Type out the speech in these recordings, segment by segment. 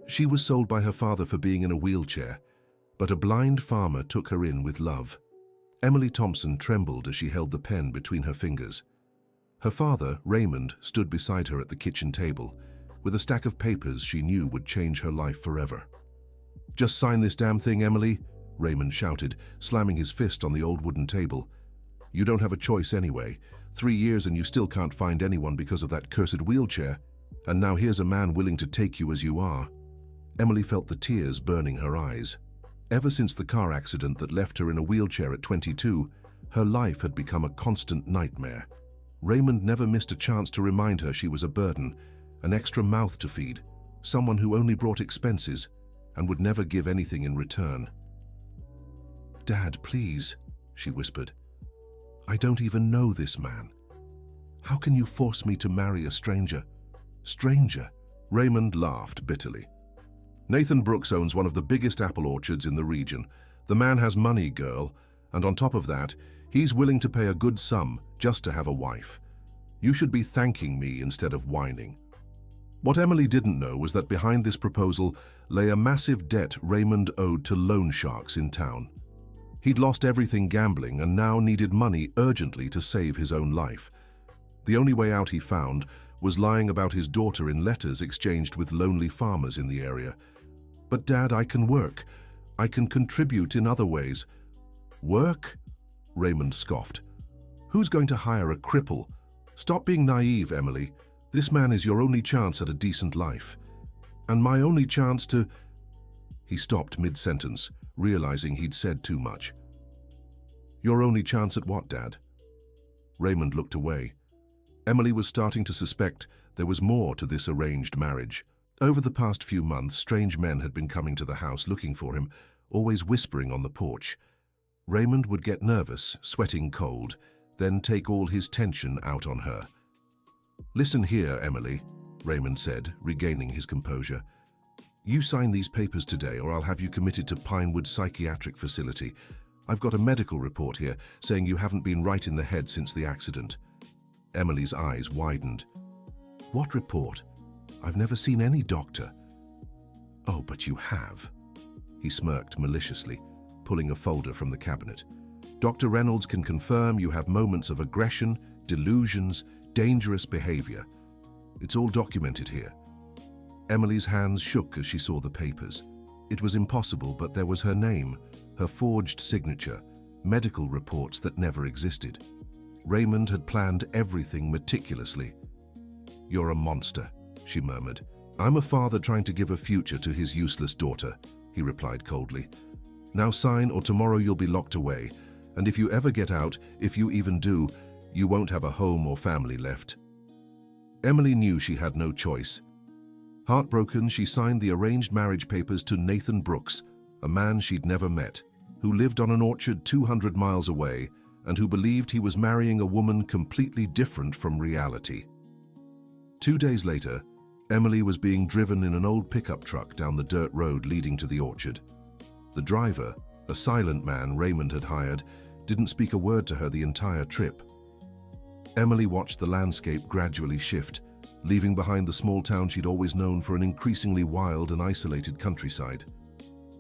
She was sold by her father for being in a wheelchair, but a blind farmer took her in with love. Emily Thompson trembled as she held the pen between her fingers. Her father, Raymond, stood beside her at the kitchen table, with a stack of papers she knew would change her life forever. "Just sign this damn thing, Emily," Raymond shouted, slamming his fist on the old wooden table. "You don't have a choice anyway. 3 years and you still can't find anyone because of that cursed wheelchair, and now here's a man willing to take you as you are." Emily felt the tears burning her eyes. Ever since the car accident that left her in a wheelchair at 22, her life had become a constant nightmare. Raymond never missed a chance to remind her she was a burden, an extra mouth to feed, someone who only brought expenses and would never give anything in return. "Dad, please," she whispered. "I don't even know this man. How can you force me to marry a stranger?" "Stranger?" Raymond laughed bitterly. "Nathan Brooks owns one of the biggest apple orchards in the region. The man has money, girl, and on top of that, he's willing to pay a good sum just to have a wife. You should be thanking me instead of whining." What Emily didn't know was that behind this proposal lay a massive debt Raymond owed to loan sharks in town. He'd lost everything gambling and now needed money urgently to save his own life. The only way out he found was lying about his daughter in letters exchanged with lonely farmers in the area. "But Dad, I can work. I can contribute in other ways." "Work?" Raymond scoffed. "Who's going to hire a cripple? Stop being naive, Emily. This man is your only chance at a decent life. And my only chance to—" He stopped mid-sentence, realizing he'd said too much. "Your only chance at what, Dad?" Raymond looked away. Emily was starting to suspect there was more to this arranged marriage. Over the past few months, strange men had been coming to the house looking for him, always whispering on the porch. Raymond would get nervous, sweating cold, then take all his tension out on her. "Listen here, Emily," Raymond said, regaining his composure. "You sign these papers today or I'll have you committed to Pinewood Psychiatric Facility. I've got a medical report here saying you haven't been right in the head since the accident." Emily's eyes widened. "What report? I've never seen any doctor." "Oh, but you have." He smirked maliciously, pulling a folder from the cabinet. "Dr. Reynolds can confirm you have moments of aggression, delusions, dangerous behavior. It's all documented here." Emily's hands shook as she saw the papers. It was impossible, but there was her name, her forged signature, medical reports that never existed. Raymond had planned everything meticulously. "You're a monster," she murmured. "I'm a father trying to give a future to his useless daughter," he replied coldly. "Now sign or tomorrow you'll be locked away, and if you ever get out, if you even do, you won't have a home or family left." Emily knew she had no choice. Heartbroken, she signed the arranged marriage papers to Nathan Brooks, a man she'd never met, who lived on an orchard 200 miles away and who believed he was marrying a woman completely different from reality. 2 days later, Emily was being driven in an old pickup truck down the dirt road leading to the orchard. The driver, a silent man Raymond had hired, didn't speak a word to her the entire trip. Emily watched the landscape gradually shift, leaving behind the small town she'd always known for an increasingly wild and isolated countryside.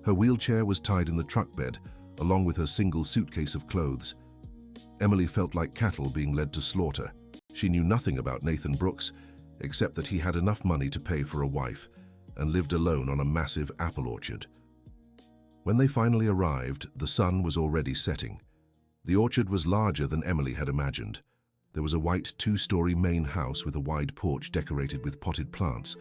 Her wheelchair was tied in the truck bed, along with her single suitcase of clothes. Emily felt like cattle being led to slaughter. She knew nothing about Nathan Brooks, except that he had enough money to pay for a wife and lived alone on a massive apple orchard. When they finally arrived, the sun was already setting. The orchard was larger than Emily had imagined. There was a white 2-story main house with a wide porch decorated with potted plants.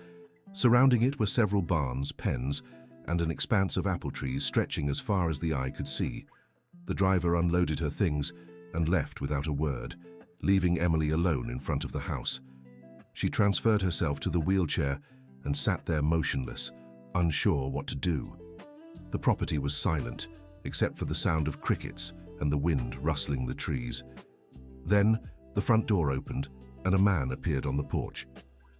Surrounding it were several barns, pens, and an expanse of apple trees stretching as far as the eye could see. The driver unloaded her things and left without a word, leaving Emily alone in front of the house. She transferred herself to the wheelchair and sat there motionless, unsure what to do. The property was silent, except for the sound of crickets and the wind rustling the trees. Then, the front door opened and a man appeared on the porch.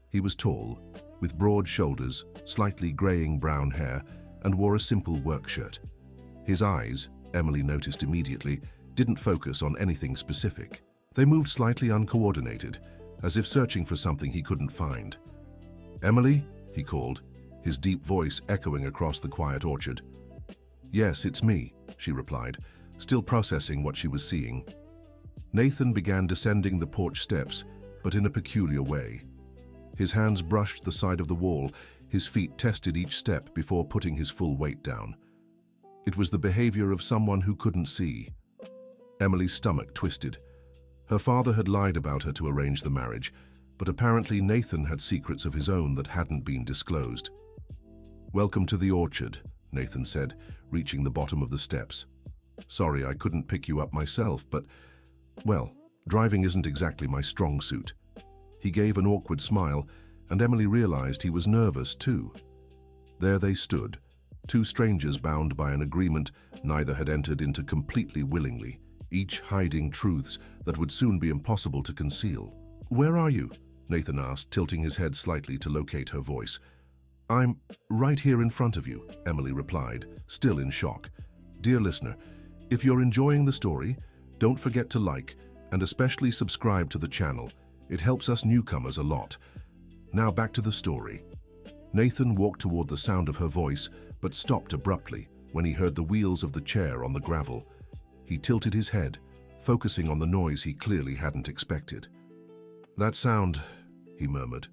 He was tall, with broad shoulders, slightly graying brown hair, and wore a simple work shirt. His eyes, Emily noticed immediately, didn't focus on anything specific. They moved slightly uncoordinated, as if searching for something he couldn't find. "Emily?" he called, his deep voice echoing across the quiet orchard. "Yes, it's me," she replied, still processing what she was seeing. Nathan began descending the porch steps, but in a peculiar way. His hands brushed the side of the wall, his feet tested each step before putting his full weight down. It was the behavior of someone who couldn't see. Emily's stomach twisted. Her father had lied about her to arrange the marriage, but apparently Nathan had secrets of his own that hadn't been disclosed. "Welcome to the orchard," Nathan said, reaching the bottom of the steps. "Sorry I couldn't pick you up myself, but, well, driving isn't exactly my strong suit." He gave an awkward smile, and Emily realized he was nervous too. There they stood, two strangers bound by an agreement neither had entered into completely willingly, each hiding truths that would soon be impossible to conceal. "Where are you?" Nathan asked, tilting his head slightly to locate her voice. "I'm right here in front of you," Emily replied, still in shock. "Dear listener, if you're enjoying the story, don't forget to like and especially subscribe to the channel. It helps us newcomers a lot. Now back to the story." Nathan walked toward the sound of her voice, but stopped abruptly when he heard the wheels of the chair on the gravel. He tilted his head, focusing on the noise he clearly hadn't expected. "That sound," he murmured.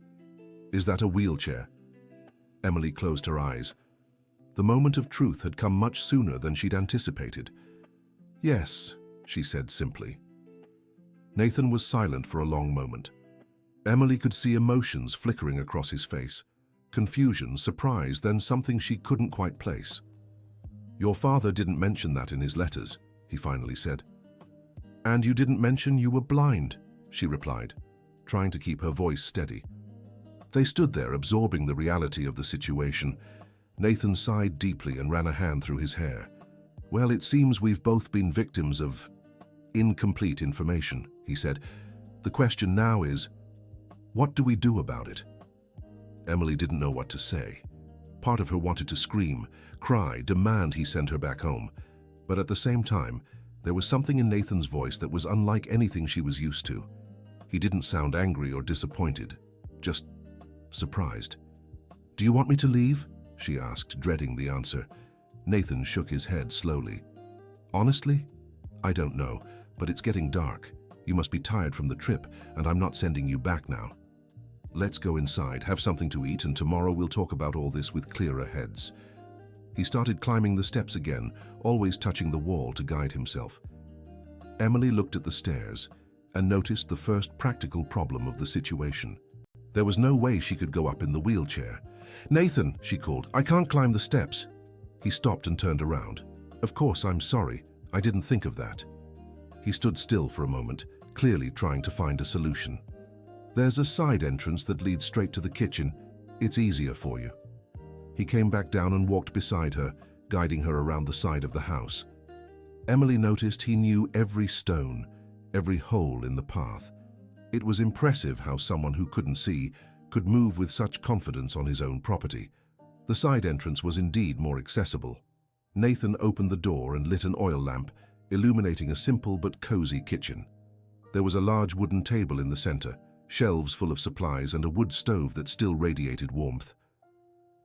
"Is that a wheelchair?" Emily closed her eyes. The moment of truth had come much sooner than she'd anticipated. "Yes," she said simply. Nathan was silent for a long moment. Emily could see emotions flickering across his face. Confusion, surprise, then something she couldn't quite place. "Your father didn't mention that in his letters," he finally said. "And you didn't mention you were blind," she replied, trying to keep her voice steady. They stood there, absorbing the reality of the situation. Nathan sighed deeply and ran a hand through his hair. "Well, it seems we've both been victims of incomplete information," he said. "The question now is, what do we do about it?" Emily didn't know what to say. Part of her wanted to scream, cry, demand he send her back home. But at the same time, there was something in Nathan's voice that was unlike anything she was used to. He didn't sound angry or disappointed, just surprised. "Do you want me to leave?" she asked, dreading the answer. Nathan shook his head slowly. "Honestly, I don't know, but it's getting dark. You must be tired from the trip, and I'm not sending you back now. Let's go inside, have something to eat, and tomorrow we'll talk about all this with clearer heads." He started climbing the steps again, always touching the wall to guide himself. Emily looked at the stairs and noticed the first practical problem of the situation. There was no way she could go up in the wheelchair. "Nathan," she called, "I can't climb the steps." He stopped and turned around. "Of course, I'm sorry. I didn't think of that." He stood still for a moment, clearly trying to find a solution. "There's a side entrance that leads straight to the kitchen. It's easier for you." He came back down and walked beside her, guiding her around the side of the house. Emily noticed he knew every stone, every hole in the path. It was impressive how someone who couldn't see could move with such confidence on his own property. The side entrance was indeed more accessible. Nathan opened the door and lit an oil lamp, illuminating a simple but cozy kitchen. There was a large wooden table in the center, shelves full of supplies, and a wood stove that still radiated warmth.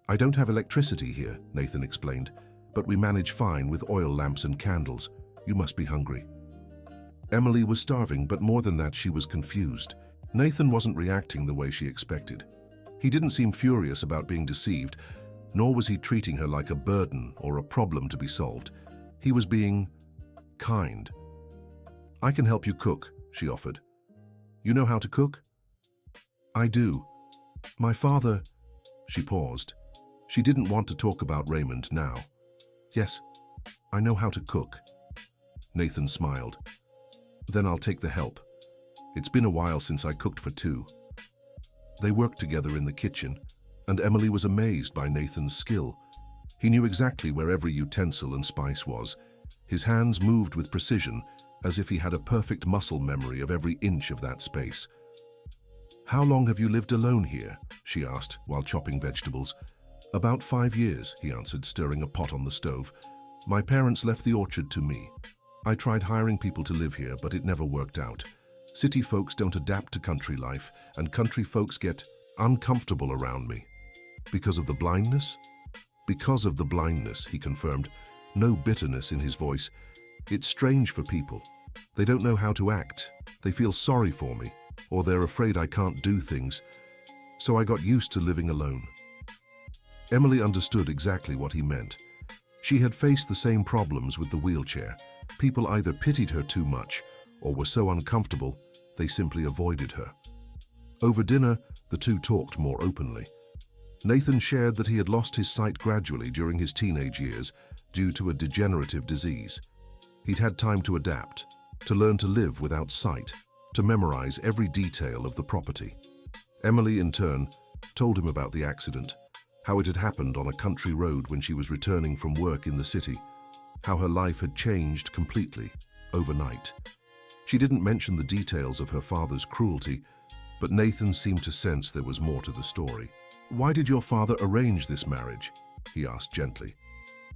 "I don't have electricity here," Nathan explained, "but we manage fine with oil lamps and candles. You must be hungry." Emily was starving, but more than that, she was confused. Nathan wasn't reacting the way she expected. He didn't seem furious about being deceived, nor was he treating her like a burden or a problem to be solved. He was being kind. "I can help you cook," she offered. "You know how to cook?" "I do. My father—" She paused. She didn't want to talk about Raymond now. "Yes, I know how to cook." Nathan smiled. "Then I'll take the help. It's been a while since I cooked for two." They worked together in the kitchen, and Emily was amazed by Nathan's skill. He knew exactly where every utensil and spice was. His hands moved with precision, as if he had a perfect muscle memory of every inch of that space. "How long have you lived alone here?" she asked while chopping vegetables. "About 5 years," he answered, stirring a pot on the stove. "My parents left the orchard to me. I tried hiring people to live here, but it never worked out. City folks don't adapt to country life, and country folks get uncomfortable around me." Because of the blindness? Because of the blindness, he confirmed, no bitterness in his voice. It's strange for people. They don't know how to act. They feel sorry for me, or they're afraid I can't do things. So I got used to living alone. Emily understood exactly what he meant. She had faced the same problems with the wheelchair. People either pitied her too much or were so uncomfortable they simply avoided her. Over dinner, the two talked more openly. Nathan shared that he had lost his sight gradually during his teenage years due to a degenerative disease. He'd had time to adapt, to learn to live without sight, to memorize every detail of the property. Emily, in turn, told him about the accident, how it had happened on a country road when she was returning from work in the city, how her life had changed completely, overnight. She didn't mention the details of her father's cruelty, but Nathan seemed to sense there was more to the story. "Why did your father arrange this marriage?" he asked gently.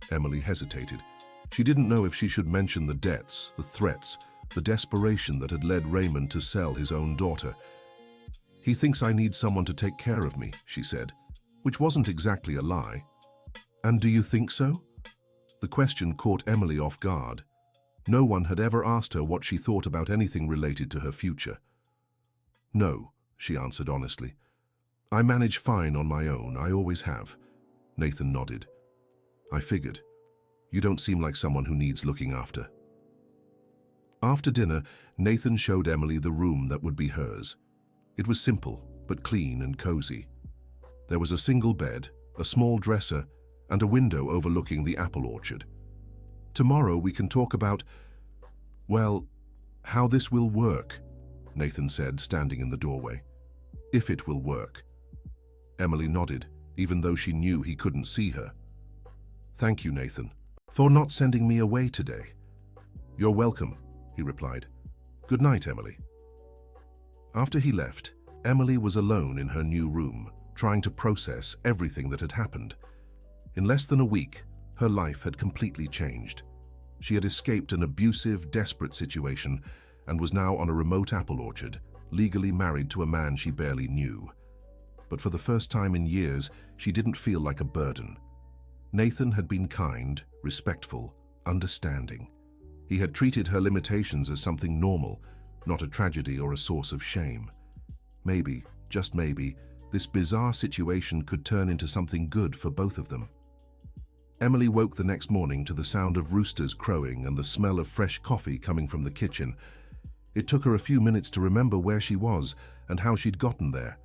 Emily hesitated. She didn't know if she should mention the debts, the threats, the desperation that had led Raymond to sell his own daughter. "He thinks I need someone to take care of me," she said, which wasn't exactly a lie. "And do you think so?" The question caught Emily off guard. No one had ever asked her what she thought about anything related to her future. "No," she answered honestly. "I manage fine on my own, I always have." Nathan nodded. "I figured. You don't seem like someone who needs looking after." After dinner, Nathan showed Emily the room that would be hers. It was simple, but clean and cozy. There was a single bed, a small dresser, and a window overlooking the apple orchard. "Tomorrow we can talk about, well, how this will work," Nathan said, standing in the doorway. "If it will work." Emily nodded, even though she knew he couldn't see her. "Thank you, Nathan, for not sending me away today." "You're welcome," he replied. "Good night, Emily." After he left, Emily was alone in her new room, trying to process everything that had happened. In less than a week, her life had completely changed. She had escaped an abusive, desperate situation and was now on a remote apple orchard, legally married to a man she barely knew. But for the first time in years, she didn't feel like a burden. Nathan had been kind, respectful, understanding. He had treated her limitations as something normal, not a tragedy or a source of shame. Maybe, just maybe, this bizarre situation could turn into something good for both of them. Emily woke the next morning to the sound of roosters crowing and the smell of fresh coffee coming from the kitchen. It took her a few minutes to remember where she was and how she'd gotten there.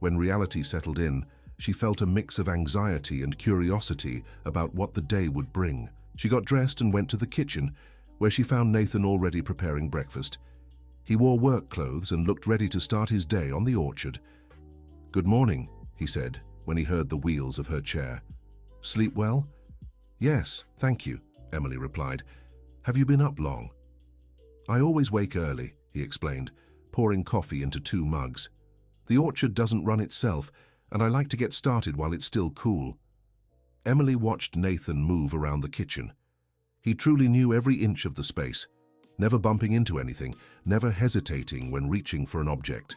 When reality settled in, she felt a mix of anxiety and curiosity about what the day would bring. She got dressed and went to the kitchen, where she found Nathan already preparing breakfast. He wore work clothes and looked ready to start his day on the orchard. "Good morning," he said, when he heard the wheels of her chair. "Sleep well?" "Yes, thank you," Emily replied. "Have you been up long?" "I always wake early," he explained, pouring coffee into 2 mugs. "The orchard doesn't run itself, and I like to get started while it's still cool." Emily watched Nathan move around the kitchen. He truly knew every inch of the space, never bumping into anything, never hesitating when reaching for an object.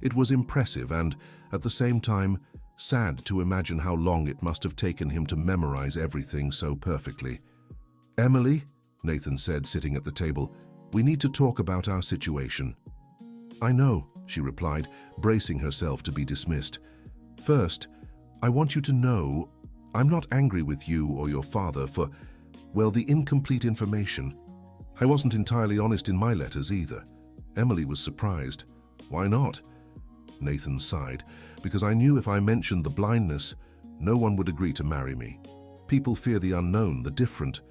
It was impressive and, at the same time, sad to imagine how long it must have taken him to memorize everything so perfectly. "Emily," Nathan said, sitting at the table, "we need to talk about our situation." "I know," she replied, bracing herself to be dismissed. "First, I want you to know I'm not angry with you or your father for, well, the incomplete information. I wasn't entirely honest in my letters either." Emily was surprised. "Why not?" Nathan sighed. "Because I knew if I mentioned the blindness, no one would agree to marry me. People fear the unknown, the different,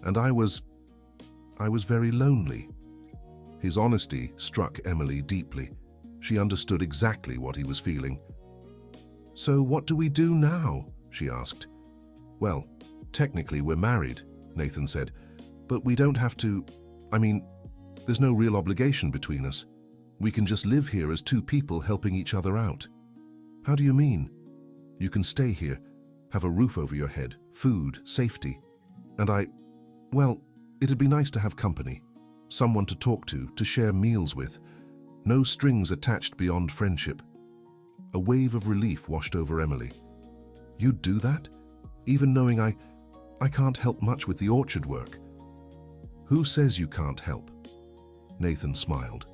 and I was very lonely." His honesty struck Emily deeply. She understood exactly what he was feeling. "So what do we do now?" she asked. "Well, technically we're married," Nathan said, "but we don't have to. There's no real obligation between us. We can just live here as 2 people helping each other out." "How do you mean?" "You can stay here, have a roof over your head, food, safety. And it'd be nice to have company, someone to talk to share meals with. No strings attached beyond friendship." A wave of relief washed over Emily. You'd do that? Even knowing I can't help much with the orchard work. Who says you can't help? Nathan smiled.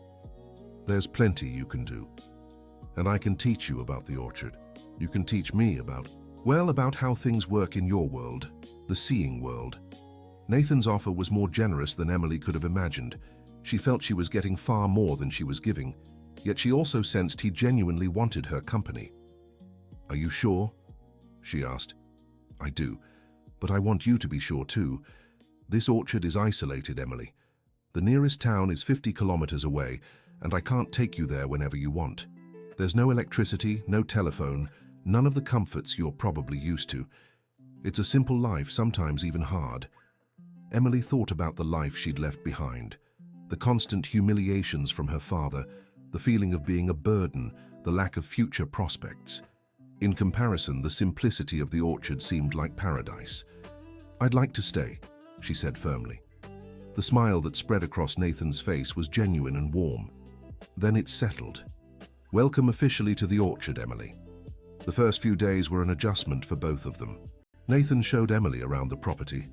There's plenty you can do. And I can teach you about the orchard. You can teach me about how things work in your world, the seeing world. Nathan's offer was more generous than Emily could have imagined. She felt she was getting far more than she was giving, yet she also sensed he genuinely wanted her company. Are you sure? She asked. I do, but I want you to be sure too. This orchard is isolated, Emily. The nearest town is 50 kilometers away, and I can't take you there whenever you want. There's no electricity, no telephone, none of the comforts you're probably used to. It's a simple life, sometimes even hard. Emily thought about the life she'd left behind, the constant humiliations from her father, the feeling of being a burden, the lack of future prospects. In comparison, the simplicity of the orchard seemed like paradise. I'd like to stay, she said firmly. The smile that spread across Nathan's face was genuine and warm. Then it settled. Welcome officially to the orchard, Emily. The first few days were an adjustment for both of them. Nathan showed Emily around the property,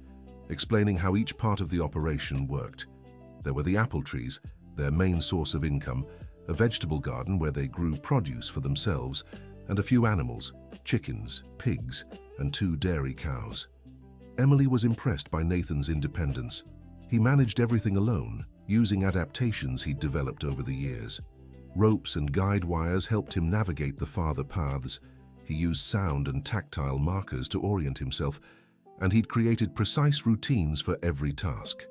explaining how each part of the operation worked. There were the apple trees, their main source of income, a vegetable garden where they grew produce for themselves, and a few animals, chickens, pigs, and 2 dairy cows. Emily was impressed by Nathan's independence. He managed everything alone, using adaptations he'd developed over the years. Ropes and guide wires helped him navigate the farther paths. He used sound and tactile markers to orient himself, and he'd created precise routines for every task.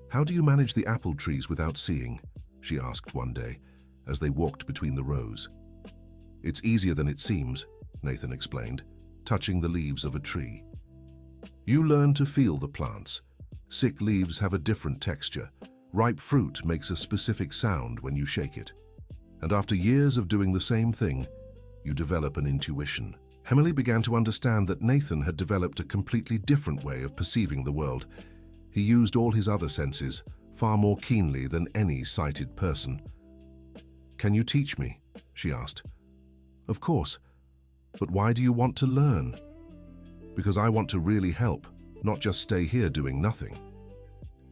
How do you manage the apple trees without seeing? She asked one day, as they walked between the rows. It's easier than it seems, Nathan explained, touching the leaves of a tree. You learn to feel the plants. Sick leaves have a different texture. Ripe fruit makes a specific sound when you shake it. And after years of doing the same thing, you develop an intuition. Emily began to understand that Nathan had developed a completely different way of perceiving the world. He used all his other senses far more keenly than any sighted person. Can you teach me? She asked. Of course. But why do you want to learn? Because I want to really help, not just stay here doing nothing.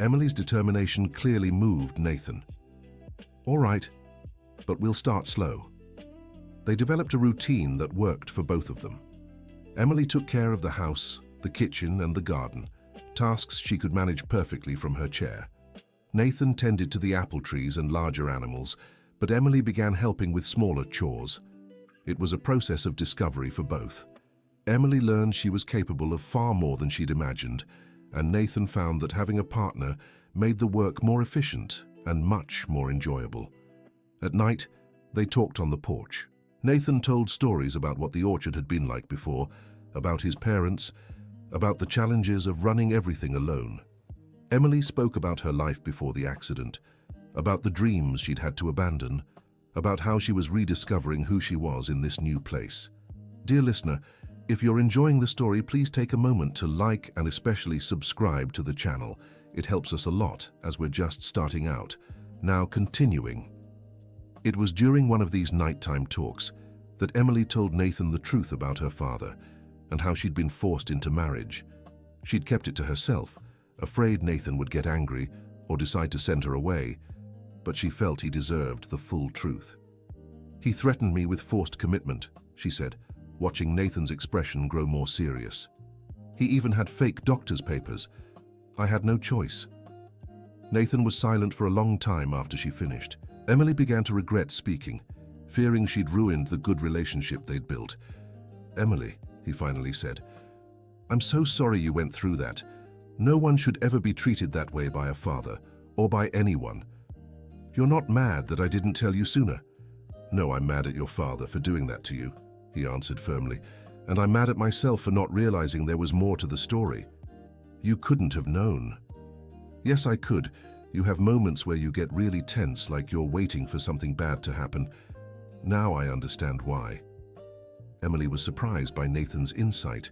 Emily's determination clearly moved Nathan. All right, but we'll start slow. They developed a routine that worked for both of them. Emily took care of the house, the kitchen, and the garden, tasks she could manage perfectly from her chair. Nathan tended to the apple trees and larger animals, but Emily began helping with smaller chores. It was a process of discovery for both. Emily learned she was capable of far more than she'd imagined, and Nathan found that having a partner made the work more efficient and much more enjoyable. At night, they talked on the porch. Nathan told stories about what the orchard had been like before, about his parents, about the challenges of running everything alone. Emily spoke about her life before the accident, about the dreams she'd had to abandon, about how she was rediscovering who she was in this new place. Dear listener, if you're enjoying the story, please take a moment to like and especially subscribe to the channel. It helps us a lot as we're just starting out. Now continuing. It was during one of these nighttime talks that Emily told Nathan the truth about her father and how she'd been forced into marriage. She'd kept it to herself, afraid Nathan would get angry or decide to send her away, but she felt he deserved the full truth. He threatened me with forced commitment, she said, watching Nathan's expression grow more serious. He even had fake doctor's papers. I had no choice. Nathan was silent for a long time after she finished. Emily began to regret speaking, fearing she'd ruined the good relationship they'd built. Emily, he finally said, I'm so sorry you went through that. No one should ever be treated that way by a father, or by anyone. You're not mad that I didn't tell you sooner? No, I'm mad at your father for doing that to you, he answered firmly, and I'm mad at myself for not realizing there was more to the story. You couldn't have known. Yes, I could. You have moments where you get really tense, like you're waiting for something bad to happen. Now I understand why. Emily was surprised by Nathan's insight.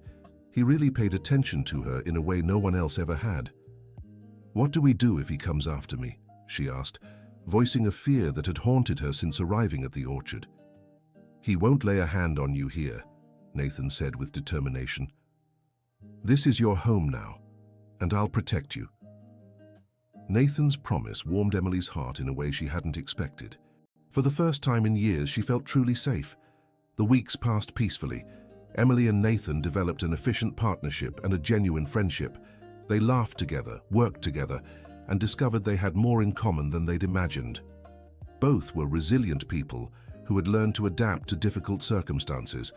He really paid attention to her in a way no one else ever had. What do we do if he comes after me? She asked, voicing a fear that had haunted her since arriving at the orchard. He won't lay a hand on you here. Nathan said with determination. "This is your home now, and I'll protect you." Nathan's promise warmed Emily's heart in a way she hadn't expected. For the first time in years, she felt truly safe. The weeks passed peacefully. Emily and Nathan developed an efficient partnership and a genuine friendship. They laughed together, worked together, and discovered they had more in common than they'd imagined. Both were resilient people who had learned to adapt to difficult circumstances.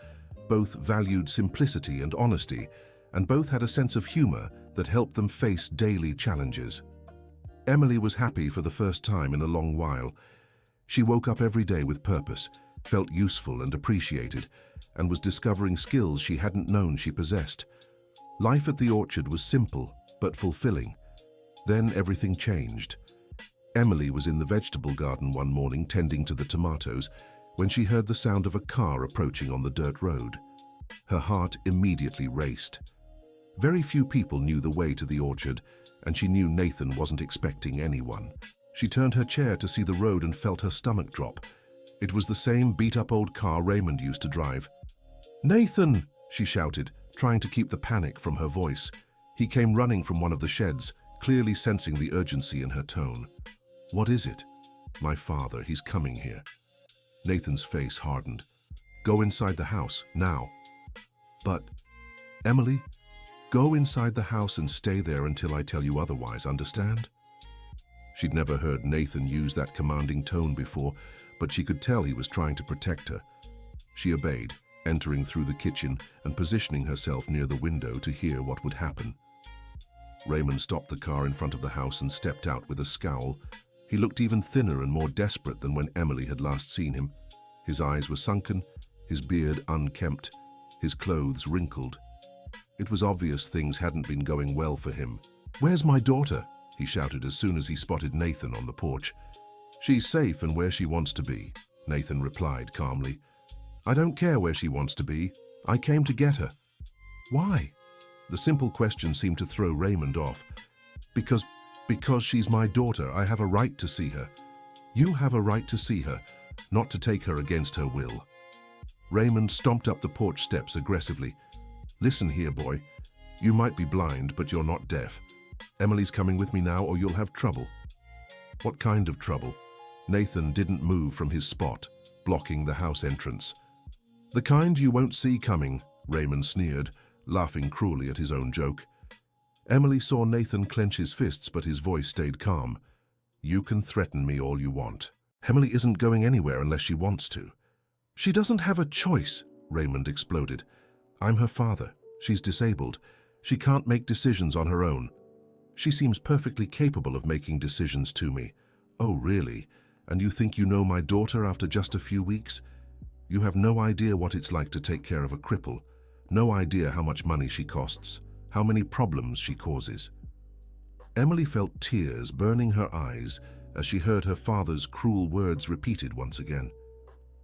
Both valued simplicity and honesty, and both had a sense of humor that helped them face daily challenges. Emily was happy for the first time in a long while. She woke up every day with purpose, felt useful and appreciated, and was discovering skills she hadn't known she possessed. Life at the orchard was simple but fulfilling. Then everything changed. Emily was in the vegetable garden one morning tending to the tomatoes when she heard the sound of a car approaching on the dirt road. Her heart immediately raced. Very few people knew the way to the orchard, and she knew Nathan wasn't expecting anyone. She turned her chair to see the road and felt her stomach drop. It was the same beat-up old car Raymond used to drive. "Nathan!" she shouted, trying to keep the panic from her voice. He came running from one of the sheds, clearly sensing the urgency in her tone. "What is it?" "My father, he's coming here." Nathan's face hardened. "Go inside the house, now." "But, Emily, go inside the house and stay there until I tell you otherwise, understand?" She'd never heard Nathan use that commanding tone before, but she could tell he was trying to protect her. She obeyed, entering through the kitchen and positioning herself near the window to hear what would happen. Raymond stopped the car in front of the house and stepped out with a scowl. He looked even thinner and more desperate than when Emily had last seen him. His eyes were sunken, his beard unkempt, his clothes wrinkled. It was obvious things hadn't been going well for him. "Where's my daughter?" he shouted as soon as he spotted Nathan on the porch. "She's safe and where she wants to be," Nathan replied calmly. "I don't care where she wants to be. I came to get her." "Why?" The simple question seemed to throw Raymond off. Because she's my daughter, I have a right to see her." "You have a right to see her, not to take her against her will." Raymond stomped up the porch steps aggressively. "Listen here, boy. You might be blind, but you're not deaf. Emily's coming with me now or you'll have trouble." "What kind of trouble?" Nathan didn't move from his spot, blocking the house entrance. "The kind you won't see coming," Raymond sneered, laughing cruelly at his own joke. Emily saw Nathan clench his fists, but his voice stayed calm. "You can threaten me all you want. Emily isn't going anywhere unless she wants to." "She doesn't have a choice," Raymond exploded. "I'm her father. She's disabled. She can't make decisions on her own. She seems perfectly capable of making decisions to me." "Oh, really? And you think you know my daughter after just a few weeks? You have no idea what it's like to take care of a cripple. No idea how much money she costs, how many problems she causes." Emily felt tears burning her eyes as she heard her father's cruel words repeated once again.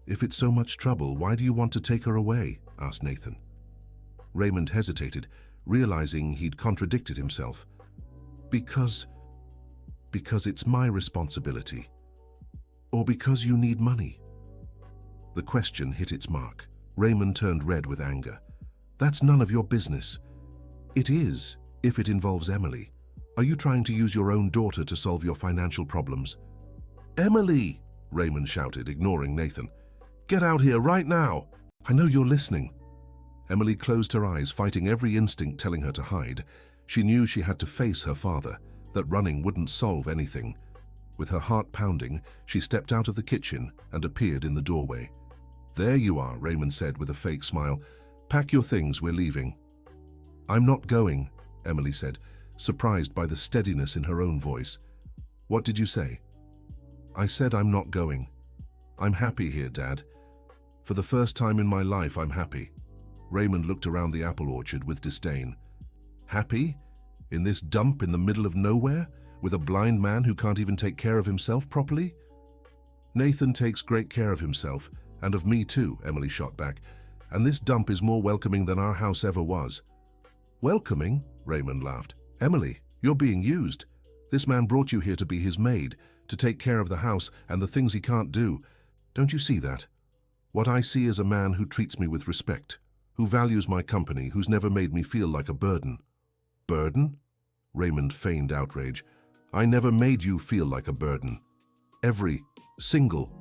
"If it's so much trouble, why do you want to take her away?" asked Nathan. Raymond hesitated, realizing he'd contradicted himself. Because it's my responsibility. Or because you need money." The question hit its mark. Raymond turned red with anger. "That's none of your business." "It is, if it involves Emily. Are you trying to use your own daughter to solve your financial problems?" "Emily!" Raymond shouted, ignoring Nathan. "Get out here right now! I know you're listening." Emily closed her eyes, fighting every instinct telling her to hide. She knew she had to face her father, that running wouldn't solve anything. With her heart pounding, she stepped out of the kitchen and appeared in the doorway. "There you are," Raymond said with a fake smile. "Pack your things, we're leaving." "I'm not going," Emily said, surprised by the steadiness in her own voice. "What did you say?" "I said I'm not going. I'm happy here, Dad. For the first time in my life, I'm happy." Raymond looked around the apple orchard with disdain. "Happy? In this dump in the middle of nowhere? With a blind man who can't even take care of himself properly?" "Nathan takes great care of himself, and of me too," Emily shot back. "And this dump is more welcoming than our house ever was." "Welcoming?" Raymond laughed. "Emily, you're being used. This man brought you here to be his maid, to take care of the house and the things he can't do. Don't you see that? What I see is a man who treats me with respect, who values my company, who's never made me feel like a burden. Burden? Raymond feigned outrage. I never made you feel like a burden. Every single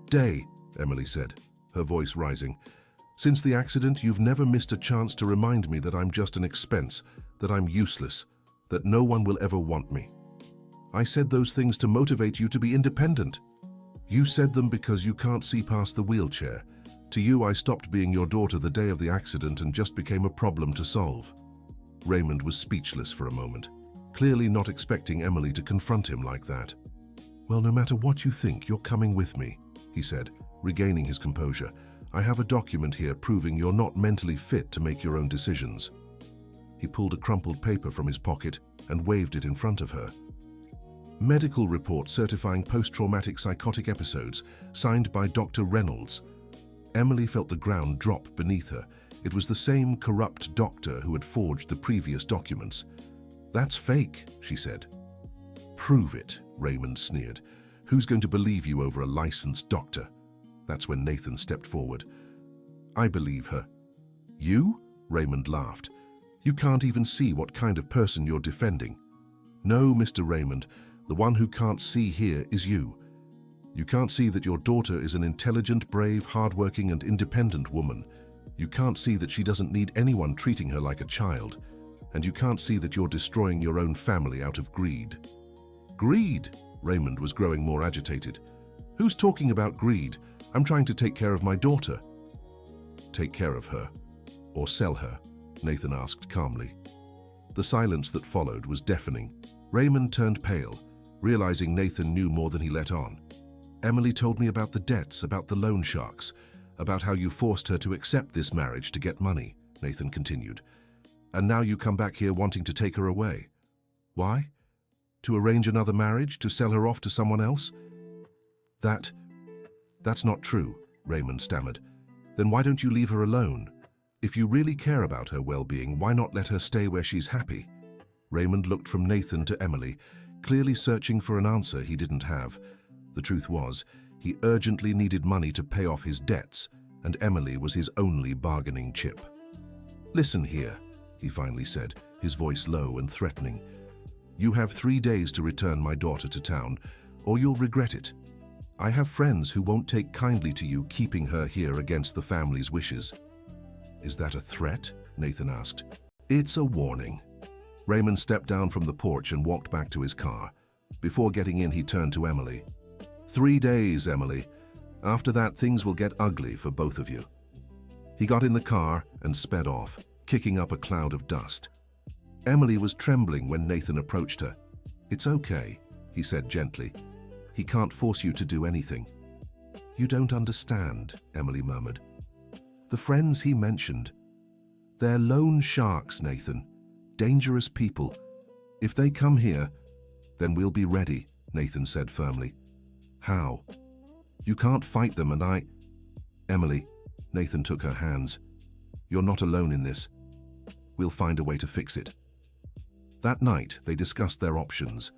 day, Emily said, her voice rising. Since the accident, you've never missed a chance to remind me that I'm just an expense, that I'm useless, that no one will ever want me. I said those things to motivate you to be independent. You said them because you can't see past the wheelchair. To you, I stopped being your daughter the day of the accident and just became a problem to solve. Raymond was speechless for a moment, clearly not expecting Emily to confront him like that. Well, no matter what you think, you're coming with me, he said, regaining his composure. I have a document here proving you're not mentally fit to make your own decisions. He pulled a crumpled paper from his pocket and waved it in front of her. Medical report certifying post-traumatic psychotic episodes, signed by Dr. Reynolds. Emily felt the ground drop beneath her. It was the same corrupt doctor who had forged the previous documents. That's fake, she said. Prove it, Raymond sneered. Who's going to believe you over a licensed doctor? That's when Nathan stepped forward. I believe her. You? Raymond laughed. You can't even see what kind of person you're defending. No, Mr. Raymond, the one who can't see here is you. You can't see that your daughter is an intelligent, brave, hardworking and independent woman. You can't see that she doesn't need anyone treating her like a child. And you can't see that you're destroying your own family out of greed. Greed? Raymond was growing more agitated. Who's talking about greed? I'm trying to take care of my daughter. Take care of her, or sell her, Nathan asked calmly. The silence that followed was deafening. Raymond turned pale, realizing Nathan knew more than he let on. Emily told me about the debts, about the loan sharks, about how you forced her to accept this marriage to get money, Nathan continued. And now you come back here wanting to take her away. Why? To arrange another marriage, to sell her off to someone else? That's not true, Raymond stammered. Then why don't you leave her alone? If you really care about her well-being, why not let her stay where she's happy? Raymond looked from Nathan to Emily, clearly searching for an answer he didn't have. The truth was, he urgently needed money to pay off his debts, and Emily was his only bargaining chip. Listen here, he finally said, his voice low and threatening. You have 3 days to return my daughter to town, or you'll regret it. I have friends who won't take kindly to you keeping her here against the family's wishes. Is that a threat? Nathan asked. It's a warning. Raymond stepped down from the porch and walked back to his car. Before getting in, he turned to Emily. 3 days, Emily. After that, things will get ugly for both of you. He got in the car and sped off, kicking up a cloud of dust. Emily was trembling when Nathan approached her. It's okay, he said gently. He can't force you to do anything. You don't understand, Emily murmured. The friends he mentioned. They're loan sharks, Nathan. Dangerous people. If they come here, then we'll be ready, Nathan said firmly. How? You can't fight them and I... Emily, Nathan took her hands. You're not alone in this. We'll find a way to fix it. That night, they discussed their options.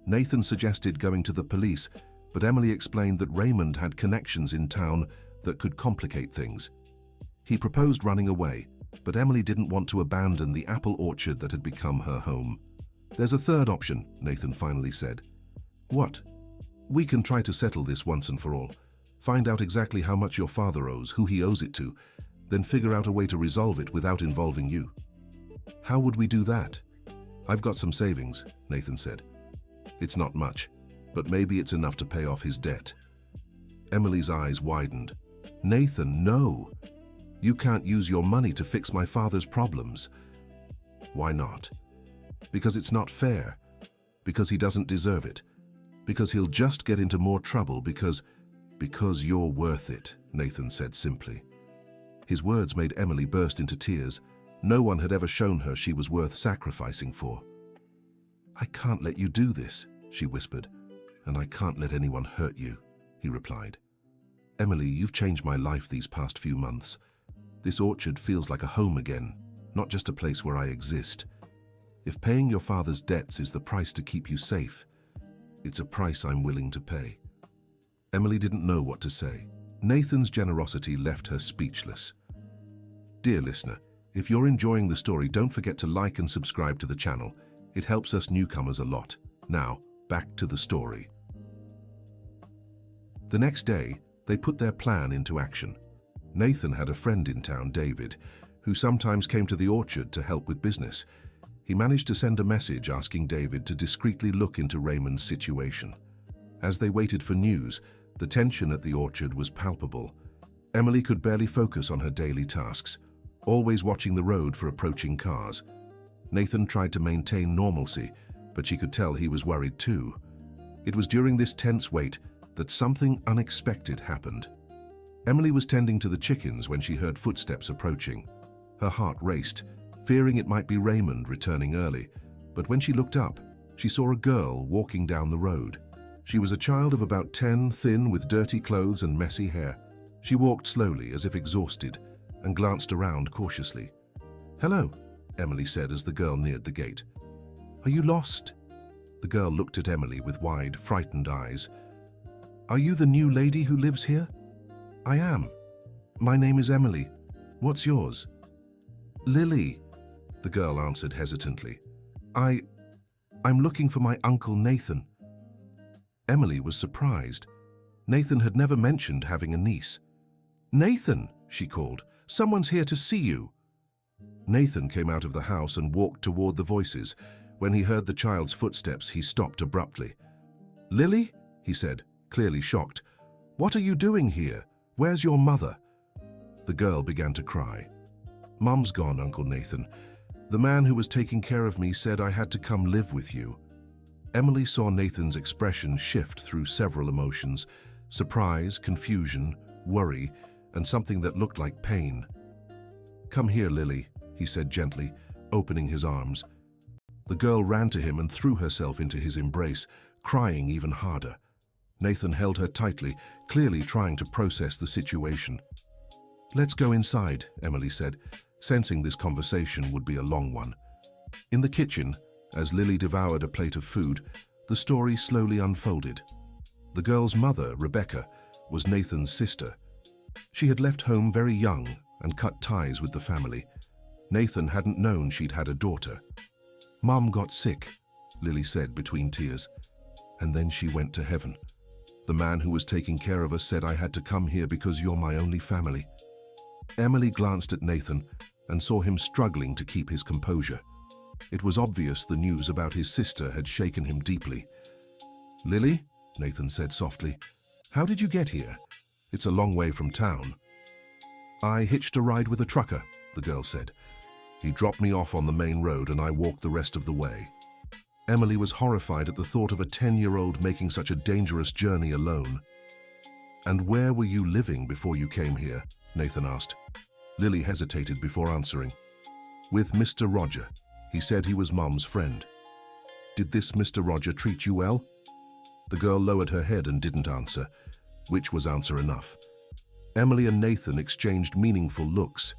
Nathan suggested going to the police, but Emily explained that Raymond had connections in town that could complicate things. He proposed running away, but Emily didn't want to abandon the apple orchard that had become her home. There's a third option, Nathan finally said. What? We can try to settle this once and for all. Find out exactly how much your father owes, who he owes it to, then figure out a way to resolve it without involving you. How would we do that? I've got some savings, Nathan said. It's not much, but maybe it's enough to pay off his debt. Emily's eyes widened. Nathan, no. You can't use your money to fix my father's problems. Why not? Because it's not fair. Because he doesn't deserve it. Because he'll just get into more trouble because you're worth it, Nathan said simply. His words made Emily burst into tears. No one had ever shown her she was worth sacrificing for. I can't let you do this, she whispered, and I can't let anyone hurt you, he replied. Emily, you've changed my life these past few months. This orchard feels like a home again, not just a place where I exist. If paying your father's debts is the price to keep you safe, it's a price I'm willing to pay. Emily didn't know what to say. Nathan's generosity left her speechless. Dear listener, if you're enjoying the story, don't forget to like and subscribe to the channel. It helps us newcomers a lot. Now, back to the story. The next day, they put their plan into action. Nathan had a friend in town, David, who sometimes came to the orchard to help with business. He managed to send a message asking David to discreetly look into Raymond's situation. As they waited for news, the tension at the orchard was palpable. Emily could barely focus on her daily tasks, always watching the road for approaching cars. Nathan tried to maintain normalcy, but she could tell he was worried too. It was during this tense wait that something unexpected happened. Emily was tending to the chickens when she heard footsteps approaching. Her heart raced, fearing it might be Raymond returning early, but when she looked up, she saw a girl walking down the road. She was a child of about 10, thin with dirty clothes and messy hair. She walked slowly, as if exhausted, and glanced around cautiously. "Hello," Emily said as the girl neared the gate. "Are you lost?" The girl looked at Emily with wide, frightened eyes. "Are you the new lady who lives here?" "I am. My name is Emily. What's yours?" "Lily," the girl answered hesitantly. I'm looking for my uncle Nathan." Emily was surprised. Nathan had never mentioned having a niece. "Nathan," she called, "someone's here to see you." Nathan came out of the house and walked toward the voices. When he heard the child's footsteps, he stopped abruptly. "Lily?" he said, clearly shocked. "What are you doing here? Where's your mother?" The girl began to cry. "Mum's gone, Uncle Nathan. The man who was taking care of me said I had to come live with you." Emily saw Nathan's expression shift through several emotions: surprise, confusion, worry, and something that looked like pain. "Come here, Lily," he said gently, opening his arms. The girl ran to him and threw herself into his embrace, crying even harder. Nathan held her tightly, clearly trying to process the situation. "Let's go inside," Emily said, sensing this conversation would be a long one. In the kitchen, as Lily devoured a plate of food, the story slowly unfolded. The girl's mother, Rebecca, was Nathan's sister. She had left home very young and cut ties with the family. Nathan hadn't known she'd had a daughter. "Mum got sick," Lily said between tears, "and then she went to heaven. The man who was taking care of us said I had to come here because you're my only family." Emily glanced at Nathan and saw him struggling to keep his composure. It was obvious the news about his sister had shaken him deeply. "Lily," Nathan said softly, "how did you get here? It's a long way from town." "I hitched a ride with a trucker," the girl said. "He dropped me off on the main road and I walked the rest of the way." Emily was horrified at the thought of a 10-year-old making such a dangerous journey alone. "And where were you living before you came here?" Nathan asked. Lily hesitated before answering. "With Mr. Roger. He said he was Mum's friend." "Did this Mr. Roger treat you well?" The girl lowered her head and didn't answer, which was answer enough. Emily and Nathan exchanged meaningful looks.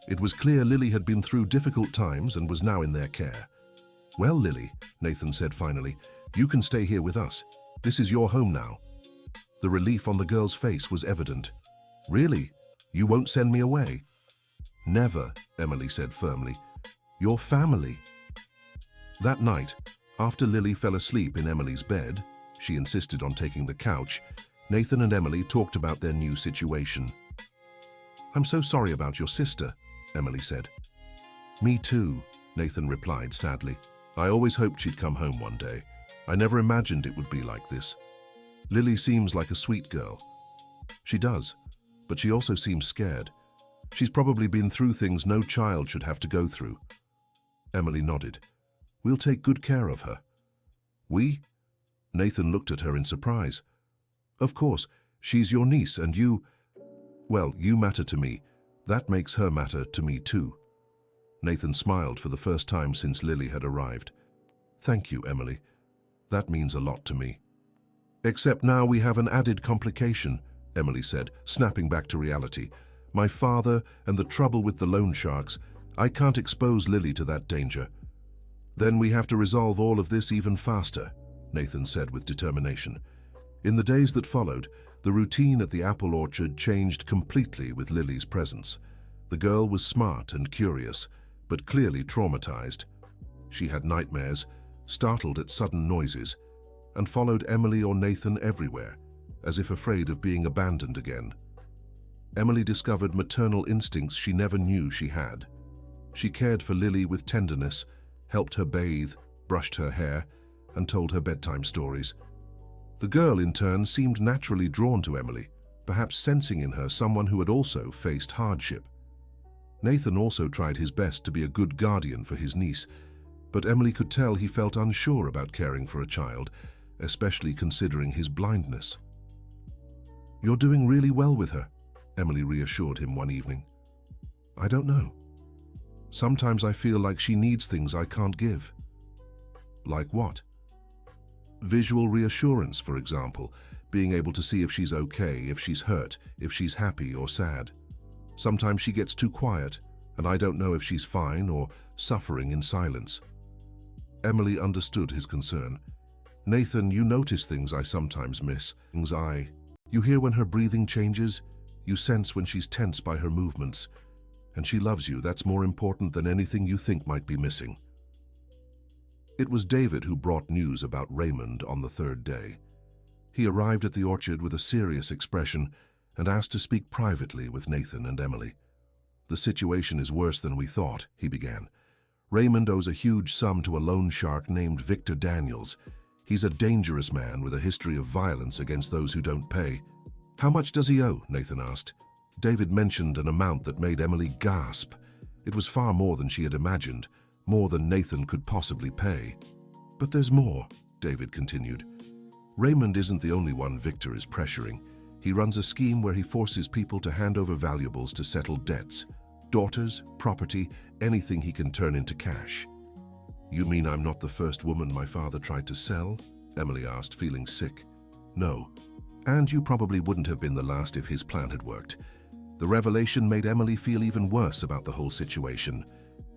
It was clear Lily had been through difficult times and was now in their care. "Well, Lily," Nathan said finally, "you can stay here with us. This is your home now." The relief on the girl's face was evident. "Really? You won't send me away?" "Never," Emily said firmly. "Your family." That night, after Lily fell asleep in Emily's bed, she insisted on taking the couch, Nathan and Emily talked about their new situation. "I'm so sorry about your sister," Emily said. "Me too," Nathan replied sadly. "I always hoped she'd come home one day. I never imagined it would be like this. Lily seems like a sweet girl." "She does, but she also seems scared. She's probably been through things no child should have to go through." Emily nodded. "We'll take good care of her." "We?" Nathan looked at her in surprise. "Of course, she's your niece and you matter to me. That makes her matter to me too." Nathan smiled for the first time since Lily had arrived. "Thank you, Emily. That means a lot to me." "Except now we have an added complication," Emily said, snapping back to reality. "My father and the trouble with the loan sharks. I can't expose Lily to that danger." "Then we have to resolve all of this even faster," Nathan said with determination. In the days that followed, the routine at the apple orchard changed completely with Lily's presence. The girl was smart and curious, but clearly traumatized. She had nightmares, startled at sudden noises, and followed Emily or Nathan everywhere, as if afraid of being abandoned again. Emily discovered maternal instincts she never knew she had. She cared for Lily with tenderness, helped her bathe, brushed her hair, and told her bedtime stories. The girl, in turn, seemed naturally drawn to Emily, perhaps sensing in her someone who had also faced hardship. Nathan also tried his best to be a good guardian for his niece, but Emily could tell he felt unsure about caring for a child, especially considering his blindness. "You're doing really well with her," Emily reassured him one evening. "I don't know. Sometimes I feel like she needs things I can't give." "Like what?" "Visual reassurance, for example, being able to see if she's okay, if she's hurt, if she's happy or sad. Sometimes she gets too quiet, and I don't know if she's fine or suffering in silence." Emily understood his concern. "Nathan, you notice things I sometimes miss. You hear when her breathing changes, you sense when she's tense by her movements. And she loves you. That's more important than anything you think might be missing." It was David who brought news about Raymond on the third day. He arrived at the orchard with a serious expression and asked to speak privately with Nathan and Emily. "The situation is worse than we thought," he began. "Raymond owes a huge sum to a loan shark named Victor Daniels. He's a dangerous man with a history of violence against those who don't pay." "How much does he owe?" Nathan asked. David mentioned an amount that made Emily gasp. It was far more than she had imagined, more than Nathan could possibly pay. "But there's more," David continued. "Raymond isn't the only one Victor is pressuring. He runs a scheme where he forces people to hand over valuables to settle debts. Daughters, property, anything he can turn into cash." "You mean I'm not the first woman my father tried to sell?" Emily asked, feeling sick. "No. And you probably wouldn't have been the last if his plan had worked." The revelation made Emily feel even worse about the whole situation.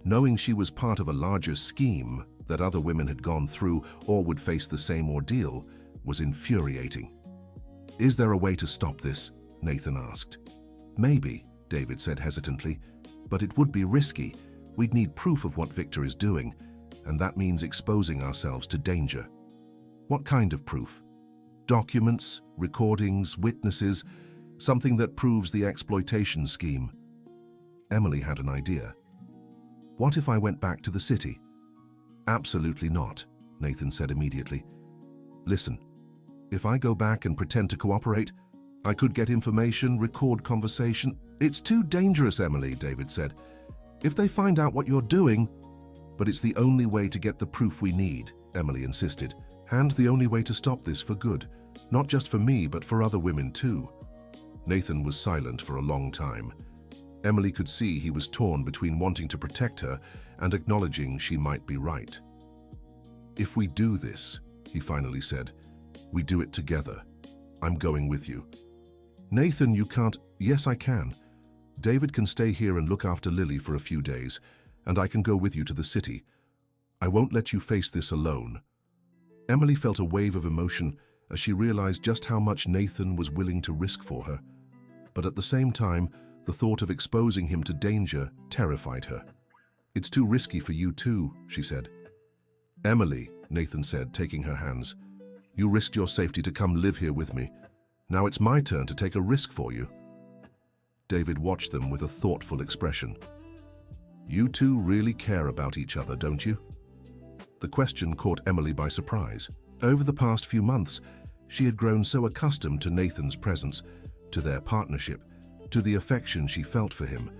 Knowing she was part of a larger scheme that other women had gone through or would face the same ordeal was infuriating. "Is there a way to stop this?" Nathan asked. "Maybe," David said hesitantly, "but it would be risky. We'd need proof of what Victor is doing, and that means exposing ourselves to danger." "What kind of proof?" "Documents, recordings, witnesses, something that proves the exploitation scheme." Emily had an idea. "What if I went back to the city?" "Absolutely not," Nathan said immediately. "Listen, if I go back and pretend to cooperate, I could get information, record conversation." "It's too dangerous, Emily," David said. "If they find out what you're doing..." "But it's the only way to get the proof we need," Emily insisted. "And the only way to stop this for good. Not just for me, but for other women too." Nathan was silent for a long time. Emily could see he was torn between wanting to protect her and acknowledging she might be right. "If we do this," he finally said, "we do it together. I'm going with you." "Nathan, you can't..." "Yes, I can. David can stay here and look after Lily for a few days, and I can go with you to the city. I won't let you face this alone." Emily felt a wave of emotion as she realized just how much Nathan was willing to risk for her. But at the same time, the thought of exposing him to danger terrified her. "It's too risky for you too," she said. "Emily," Nathan said, taking her hands, "you risked your safety to come live here with me. Now it's my turn to take a risk for you." David watched them with a thoughtful expression. "You two really care about each other, don't you?" The question caught Emily by surprise. Over the past few months, she had grown so accustomed to Nathan's presence, to their partnership, to the affection she felt for him,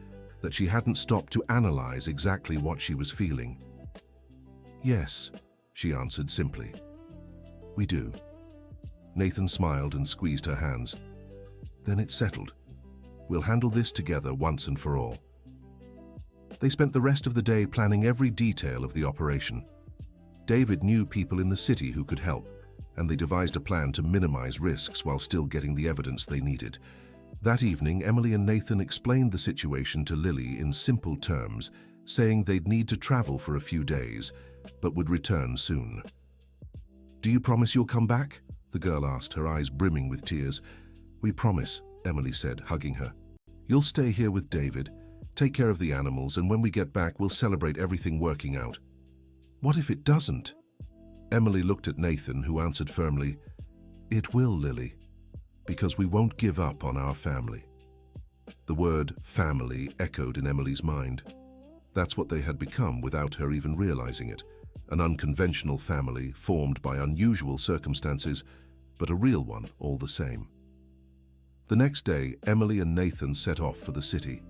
that she hadn't stopped to analyze exactly what she was feeling. "Yes," she answered simply. "We do." Nathan smiled and squeezed her hands. "Then it's settled. We'll handle this together once and for all." They spent the rest of the day planning every detail of the operation. David knew people in the city who could help, and they devised a plan to minimize risks while still getting the evidence they needed. That evening, Emily and Nathan explained the situation to Lily in simple terms, saying they'd need to travel for a few days, but would return soon. "Do you promise you'll come back?" the girl asked, her eyes brimming with tears. "We promise," Emily said, hugging her. "You'll stay here with David. Take care of the animals, and when we get back, we'll celebrate everything working out." "What if it doesn't?" Emily looked at Nathan, who answered firmly, "It will, Lily, because we won't give up on our family." The word family echoed in Emily's mind. That's what they had become without her even realizing it. An unconventional family formed by unusual circumstances, but a real one all the same. The next day, Emily and Nathan set off for the city.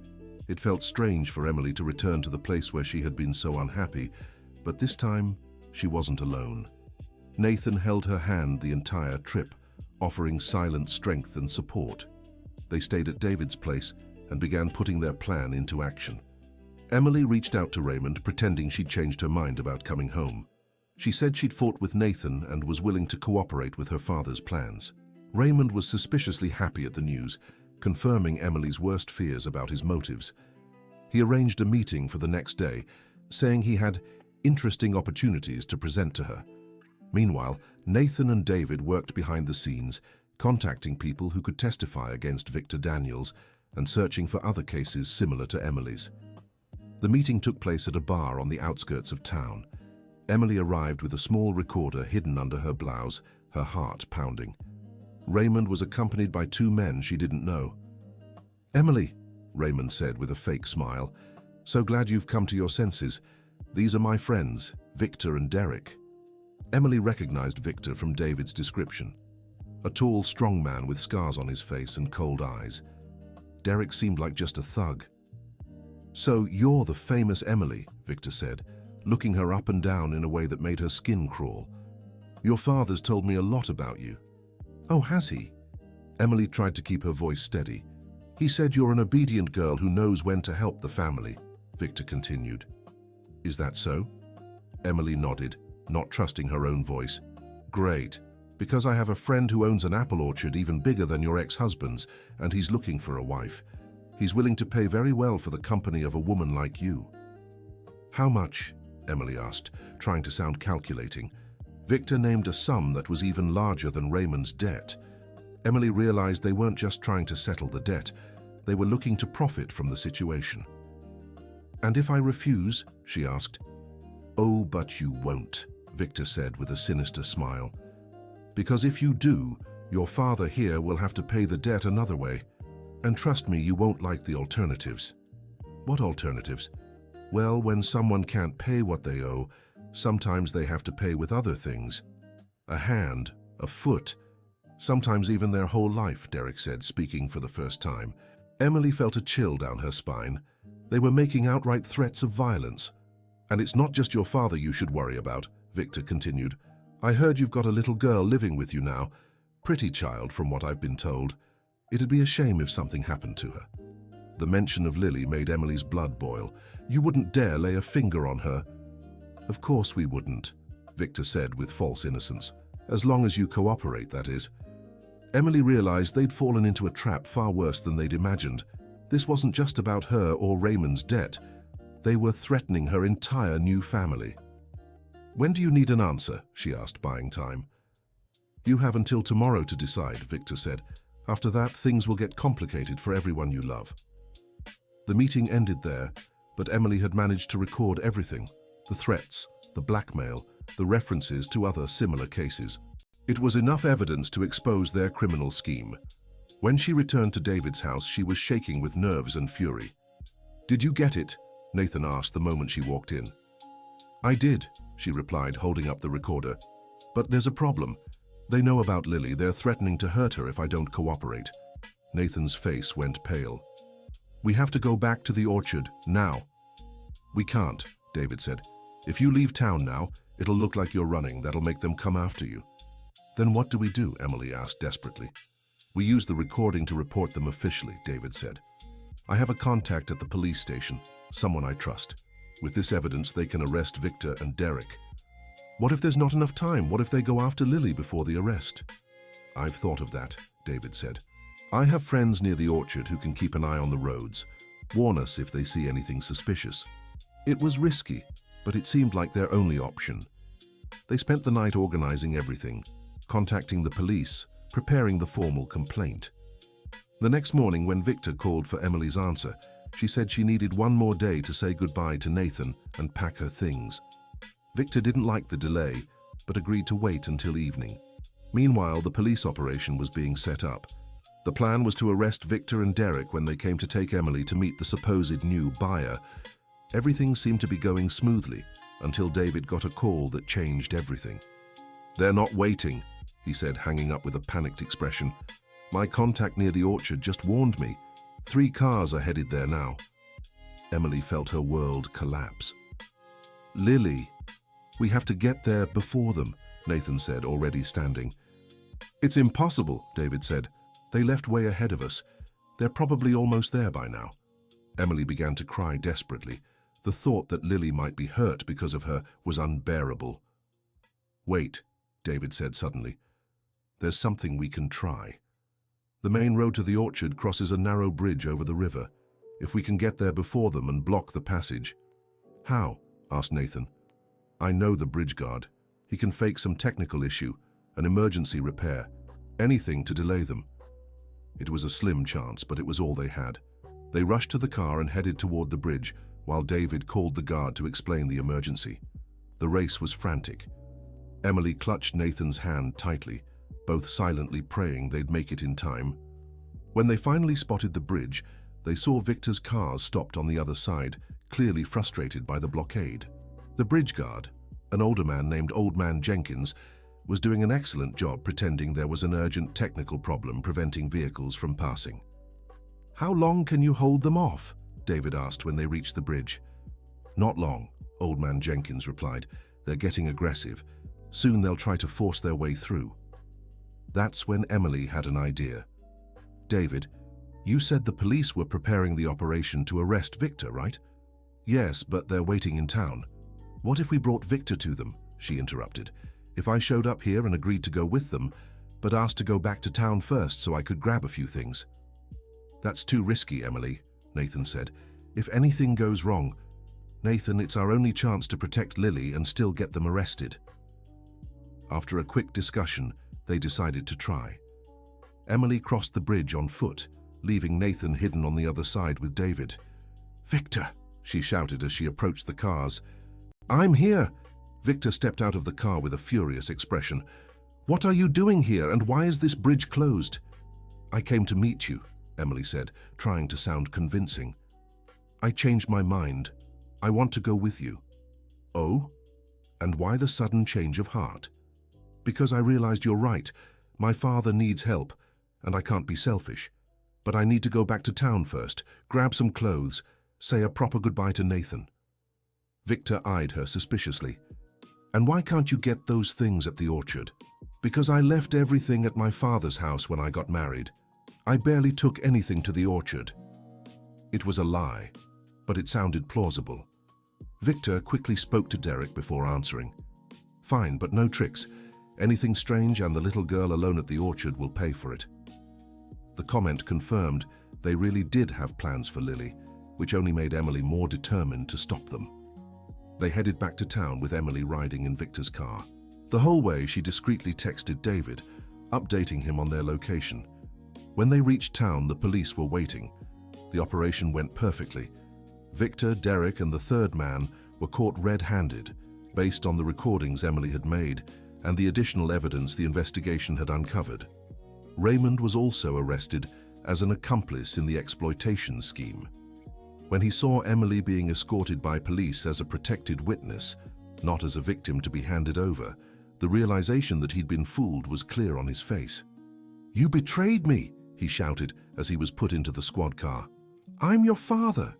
It felt strange for Emily to return to the place where she had been so unhappy, but this time she wasn't alone. Nathan held her hand the entire trip, offering silent strength and support. They stayed at David's place and began putting their plan into action. Emily reached out to Raymond, pretending she'd changed her mind about coming home. She said she'd fought with Nathan and was willing to cooperate with her father's plans. Raymond was suspiciously happy at the news, confirming Emily's worst fears about his motives. He arranged a meeting for the next day, saying he had interesting opportunities to present to her. Meanwhile, Nathan and David worked behind the scenes, contacting people who could testify against Victor Daniels and searching for other cases similar to Emily's. The meeting took place at a bar on the outskirts of town. Emily arrived with a small recorder hidden under her blouse, her heart pounding. Raymond was accompanied by two men she didn't know. "Emily," Raymond said with a fake smile, "so glad you've come to your senses. These are my friends, Victor and Derek." Emily recognized Victor from David's description. A tall, strong man with scars on his face and cold eyes. Derek seemed like just a thug. "So you're the famous Emily," Victor said, looking her up and down in a way that made her skin crawl. "Your father's told me a lot about you." "Oh, has he?" Emily tried to keep her voice steady. "He said you're an obedient girl who knows when to help the family," Victor continued. "Is that so?" Emily nodded, not trusting her own voice. "Great, because I have a friend who owns an apple orchard even bigger than your ex-husband's, and he's looking for a wife. He's willing to pay very well for the company of a woman like you." "How much?" Emily asked, trying to sound calculating. Victor named a sum that was even larger than Raymond's debt. Emily realized they weren't just trying to settle the debt, they were looking to profit from the situation. "And if I refuse?" she asked. "Oh, but you won't," Victor said with a sinister smile. "Because if you do, your father here will have to pay the debt another way. And trust me, you won't like the alternatives." "What alternatives?" "Well, when someone can't pay what they owe, sometimes they have to pay with other things. A hand, a foot, sometimes even their whole life," Derek said, speaking for the first time. Emily felt a chill down her spine. They were making outright threats of violence. "And it's not just your father you should worry about," Victor continued. "I heard you've got a little girl living with you now. Pretty child, from what I've been told. It'd be a shame if something happened to her." The mention of Lily made Emily's blood boil. "You wouldn't dare lay a finger on her." "Of course we wouldn't," Victor said with false innocence. "As long as you cooperate, that is." Emily realized they'd fallen into a trap far worse than they'd imagined. This wasn't just about her or Raymond's debt. They were threatening her entire new family. "When do you need an answer?" she asked, buying time. "You have until tomorrow to decide," Victor said. "After that, things will get complicated for everyone you love." The meeting ended there, but Emily had managed to record everything. The threats, the blackmail, the references to other similar cases. It was enough evidence to expose their criminal scheme. When she returned to David's house, she was shaking with nerves and fury. "Did you get it?" Nathan asked the moment she walked in. "I did," she replied, holding up the recorder. "But there's a problem. They know about Lily. They're threatening to hurt her if I don't cooperate." Nathan's face went pale. "We have to go back to the orchard, now." "We can't," David said. "If you leave town now, it'll look like you're running. That'll make them come after you." "Then what do we do?" Emily asked desperately. "We use the recording to report them officially," David said. "I have a contact at the police station, someone I trust. With this evidence, they can arrest Victor and Derek." "What if there's not enough time? What if they go after Lily before the arrest?" "I've thought of that," David said. "I have friends near the orchard who can keep an eye on the roads, warn us if they see anything suspicious." It was risky, but it seemed like their only option. They spent the night organizing everything, contacting the police, preparing the formal complaint. The next morning, when Victor called for Emily's answer, She said she needed one more day to say goodbye to Nathan and pack her things. Victor didn't like the delay, but agreed to wait until evening. Meanwhile, the police operation was being set up. The plan was to arrest Victor and Derek when they came to take Emily to meet the supposed new buyer. Everything seemed to be going smoothly until David got a call that changed everything. "They're not waiting," he said, hanging up with a panicked expression. "My contact near the orchard just warned me. 3 cars are headed there now." Emily felt her world collapse. "Lily, we have to get there before them," Nathan said, already standing. "It's impossible," David said. "They left way ahead of us. They're probably almost there by now." Emily began to cry desperately. The thought that Lily might be hurt because of her was unbearable. "Wait," David said suddenly. "There's something we can try. The main road to the orchard crosses a narrow bridge over the river. If we can get there before them and block the passage." "How?" asked Nathan. "I know the bridge guard. He can fake some technical issue, an emergency repair, anything to delay them." It was a slim chance, but it was all they had. They rushed to the car and headed toward the bridge, while David called the guard to explain the emergency. The race was frantic. Emily clutched Nathan's hand tightly, both silently praying they'd make it in time. When they finally spotted the bridge, they saw Victor's cars stopped on the other side, clearly frustrated by the blockade. The bridge guard, an older man named Old Man Jenkins, was doing an excellent job pretending there was an urgent technical problem preventing vehicles from passing. "How long can you hold them off?" David asked when they reached the bridge. "Not long," Old Man Jenkins replied. "They're getting aggressive. Soon they'll try to force their way through." That's when Emily had an idea. "David, you said the police were preparing the operation to arrest Victor, right?" "Yes, but they're waiting in town." "What if we brought Victor to them?" she interrupted. "If I showed up here and agreed to go with them, but asked to go back to town first so I could grab a few things?" "That's too risky, Emily," Nathan said. "If anything goes wrong, Nathan, it's our only chance to protect Lily and still get them arrested." After a quick discussion, they decided to try. Emily crossed the bridge on foot, leaving Nathan hidden on the other side with David. "Victor!" she shouted as she approached the cars. "I'm here!" Victor stepped out of the car with a furious expression. "What are you doing here, and why is this bridge closed?" "I came to meet you," Emily said, trying to sound convincing. "I changed my mind. I want to go with you." "Oh? And why the sudden change of heart?" "Because I realized you're right. My father needs help, and I can't be selfish. But I need to go back to town first, grab some clothes, say a proper goodbye to Nathan." Victor eyed her suspiciously. "And why can't you get those things at the orchard?" "Because I left everything at my father's house when I got married. I barely took anything to the orchard." It was a lie, but it sounded plausible. Victor quickly spoke to Derek before answering. "Fine, but no tricks. Anything strange and the little girl alone at the orchard will pay for it." The comment confirmed they really did have plans for Lily, which only made Emily more determined to stop them. They headed back to town with Emily riding in Victor's car. The whole way she discreetly texted David, updating him on their location. When they reached town, the police were waiting. The operation went perfectly. Victor, Derek, and the third man were caught red-handed, based on the recordings Emily had made and the additional evidence the investigation had uncovered. Raymond was also arrested as an accomplice in the exploitation scheme. When he saw Emily being escorted by police as a protected witness, not as a victim to be handed over, the realization that he'd been fooled was clear on his face. "You betrayed me!" he shouted as he was put into the squad car. "I'm your father!"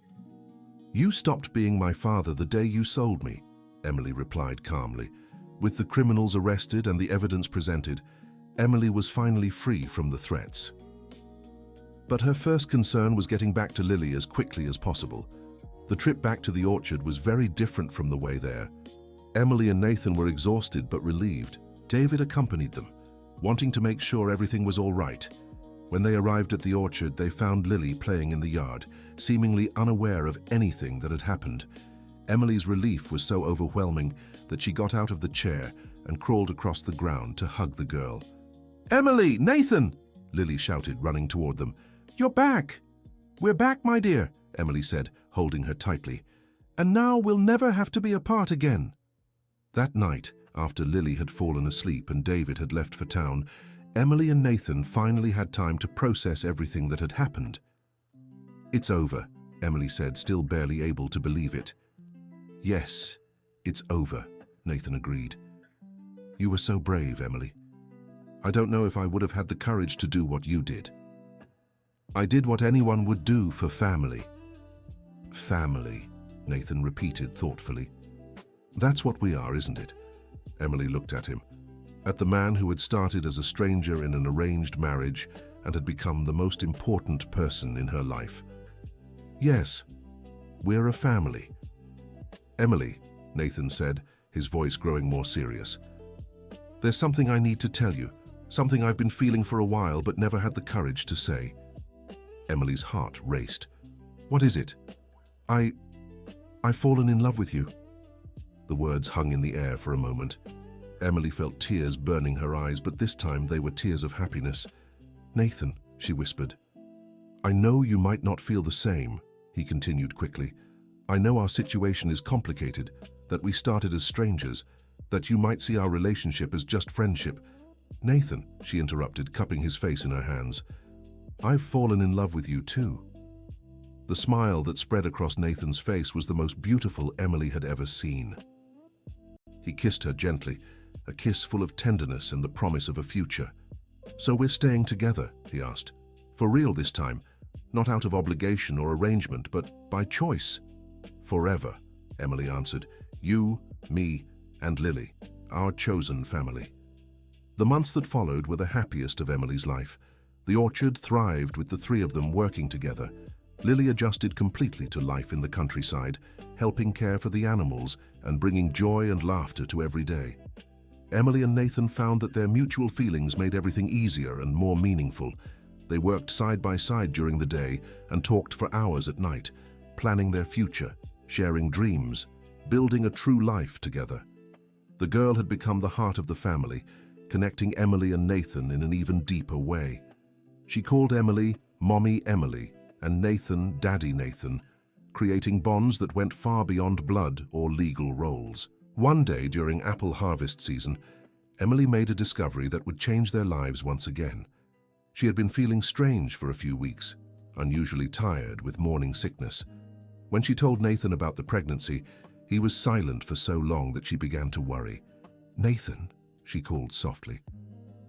"You stopped being my father the day you sold me," Emily replied calmly. With the criminals arrested and the evidence presented, Emily was finally free from the threats. But her first concern was getting back to Lily as quickly as possible. The trip back to the orchard was very different from the way there. Emily and Nathan were exhausted but relieved. David accompanied them, wanting to make sure everything was all right. When they arrived at the orchard, they found Lily playing in the yard, seemingly unaware of anything that had happened. Emily's relief was so overwhelming that she got out of the chair and crawled across the ground to hug the girl. "Emily! Nathan!" Lily shouted, running toward them. "You're back! We're back, my dear. Emily said, holding her tightly. "And now we'll never have to be apart again." That night, after Lily had fallen asleep and David had left for town, Emily and Nathan finally had time to process everything that had happened. "It's over," Emily said, still barely able to believe it. "Yes, it's over," Nathan agreed. "You were so brave, Emily. I don't know if I would have had the courage to do what you did. I did what anyone would do for family." "Family," Nathan repeated thoughtfully. "That's what we are, isn't it?" Emily looked at him, at the man who had started as a stranger in an arranged marriage and had become the most important person in her life. "Yes, we're a family." "Emily," Nathan said, his voice growing more serious, "there's something I need to tell you, something I've been feeling for a while but never had the courage to say." Emily's heart raced. "What is it?" I've fallen in love with you." The words hung in the air for a moment. Emily felt tears burning her eyes, but this time they were tears of happiness. "Nathan," she whispered. "I know you might not feel the same," he continued quickly. "I know our situation is complicated, that we started as strangers, that you might see our relationship as just friendship." "Nathan," she interrupted, cupping his face in her hands, "I've fallen in love with you too." The smile that spread across Nathan's face was the most beautiful Emily had ever seen. He kissed her gently, a kiss full of tenderness and the promise of a future. "So we're staying together?" he asked. "For real this time, not out of obligation or arrangement, but by choice?" "Forever," Emily answered. "You, me, and Lily, our chosen family." The months that followed were the happiest of Emily's life. The orchard thrived with the three of them working together. Lily adjusted completely to life in the countryside, helping care for the animals and bringing joy and laughter to every day. Emily and Nathan found that their mutual feelings made everything easier and more meaningful. They worked side by side during the day and talked for hours at night, planning their future, sharing dreams, building a true life together. The girl had become the heart of the family, connecting Emily and Nathan in an even deeper way. She called Emily Mommy Emily and Nathan Daddy Nathan, creating bonds that went far beyond blood or legal roles. One day during apple harvest season, Emily made a discovery that would change their lives once again. She had been feeling strange for a few weeks, unusually tired with morning sickness. When she told Nathan about the pregnancy, he was silent for so long that she began to worry. "Nathan," she called softly.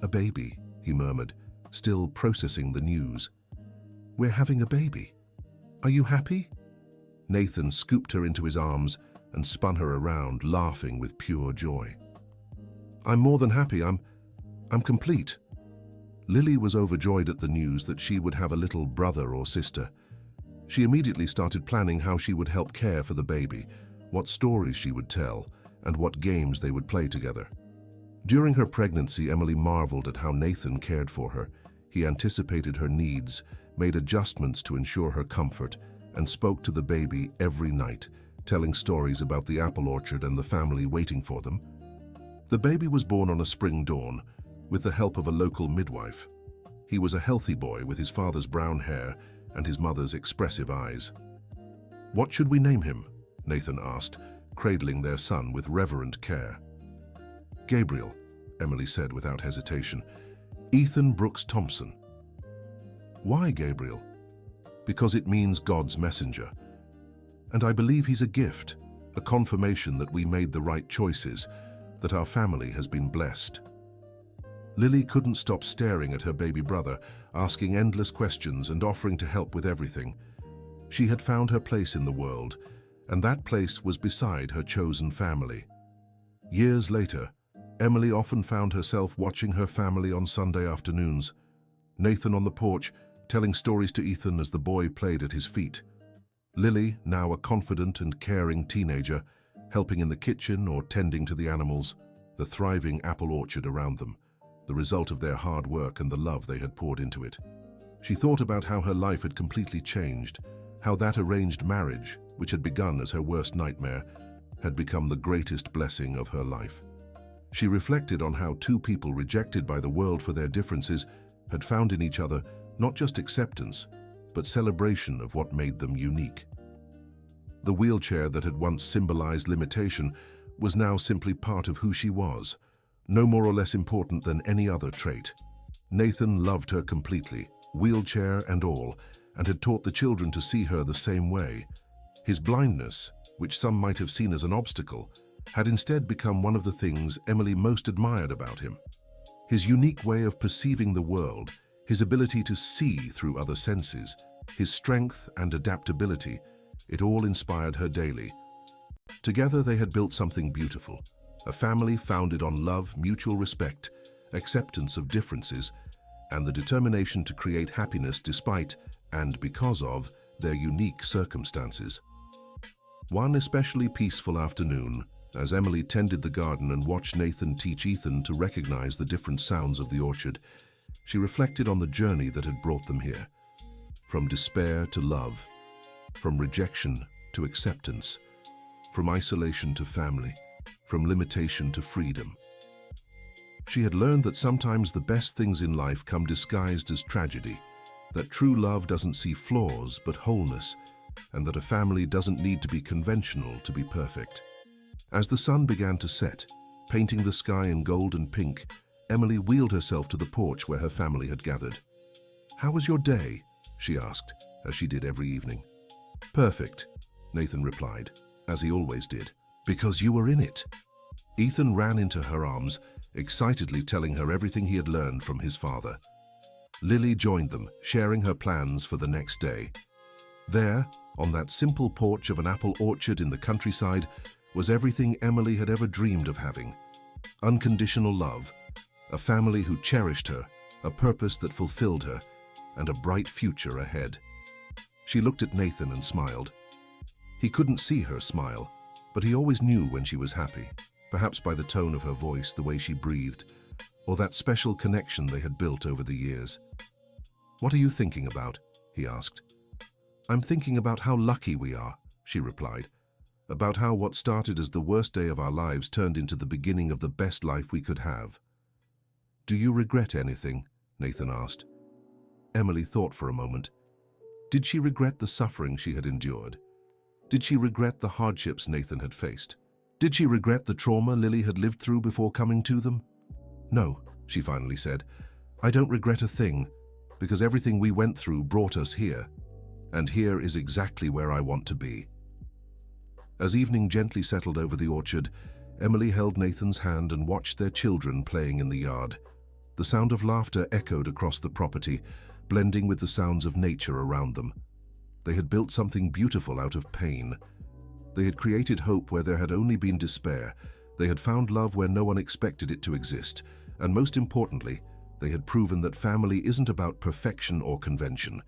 "A baby," he murmured, still processing the news. "We're having a baby. Are you happy?" Nathan scooped her into his arms and spun her around, laughing with pure joy. "I'm more than happy. I'm complete." Lily was overjoyed at the news that she would have a little brother or sister. She immediately started planning how she would help care for the baby, what stories she would tell, and what games they would play together. During her pregnancy, Emily marveled at how Nathan cared for her. He anticipated her needs, made adjustments to ensure her comfort, and spoke to the baby every night, telling stories about the apple orchard and the family waiting for them. The baby was born on a spring dawn, with the help of a local midwife. He was a healthy boy with his father's brown hair and his mother's expressive eyes. "What should we name him?" Nathan asked, cradling their son with reverent care. "Gabriel," Emily said without hesitation. "Ethan Brooks Thompson." "Why Gabriel?" "Because it means God's messenger. And I believe he's a gift, a confirmation that we made the right choices, that our family has been blessed." Lily couldn't stop staring at her baby brother, asking endless questions and offering to help with everything. She had found her place in the world, and that place was beside her chosen family. Years later, Emily often found herself watching her family on Sunday afternoons. Nathan on the porch, telling stories to Ethan as the boy played at his feet. Lily, now a confident and caring teenager, helping in the kitchen or tending to the animals, the thriving apple orchard around them, the result of their hard work and the love they had poured into it. She thought about how her life had completely changed, how that arranged marriage, which had begun as her worst nightmare, had become the greatest blessing of her life. She reflected on how two people rejected by the world for their differences had found in each other not just acceptance, but celebration of what made them unique. The wheelchair that had once symbolized limitation was now simply part of who she was, no more or less important than any other trait. Nathan loved her completely, wheelchair and all, and had taught the children to see her the same way. His blindness, which some might have seen as an obstacle, had instead become one of the things Emily most admired about him. His unique way of perceiving the world, his ability to see through other senses, his strength and adaptability, it all inspired her daily. Together they had built something beautiful, a family founded on love, mutual respect, acceptance of differences, and the determination to create happiness despite and because of their unique circumstances. One especially peaceful afternoon, as Emily tended the garden and watched Nathan teach Ethan to recognize the different sounds of the orchard, she reflected on the journey that had brought them here. From despair to love, from rejection to acceptance, from isolation to family, from limitation to freedom. She had learned that sometimes the best things in life come disguised as tragedy, that true love doesn't see flaws but wholeness, and that a family doesn't need to be conventional to be perfect. As the sun began to set, painting the sky in gold and pink, Emily wheeled herself to the porch where her family had gathered. "How was your day?" she asked, as she did every evening. "Perfect," Nathan replied, as he always did, "because you were in it." Ethan ran into her arms, excitedly telling her everything he had learned from his father. Lily joined them, sharing her plans for the next day. There, on that simple porch of an apple orchard in the countryside, was everything Emily had ever dreamed of having. Unconditional love, a family who cherished her, a purpose that fulfilled her, and a bright future ahead. She looked at Nathan and smiled. He couldn't see her smile, but he always knew when she was happy, perhaps by the tone of her voice, the way she breathed, or that special connection they had built over the years. "What are you thinking about?" he asked. "I'm thinking about how lucky we are," she replied, "about how what started as the worst day of our lives turned into the beginning of the best life we could have." "Do you regret anything?" Nathan asked. Emily thought for a moment. Did she regret the suffering she had endured? Did she regret the hardships Nathan had faced? Did she regret the trauma Lily had lived through before coming to them? "No," she finally said. "I don't regret a thing, because everything we went through brought us here, and here is exactly where I want to be." As evening gently settled over the orchard, Emily held Nathan's hand and watched their children playing in the yard. The sound of laughter echoed across the property, blending with the sounds of nature around them. They had built something beautiful out of pain. They had created hope where there had only been despair. They had found love where no one expected it to exist. And most importantly, they had proven that family isn't about perfection or convention.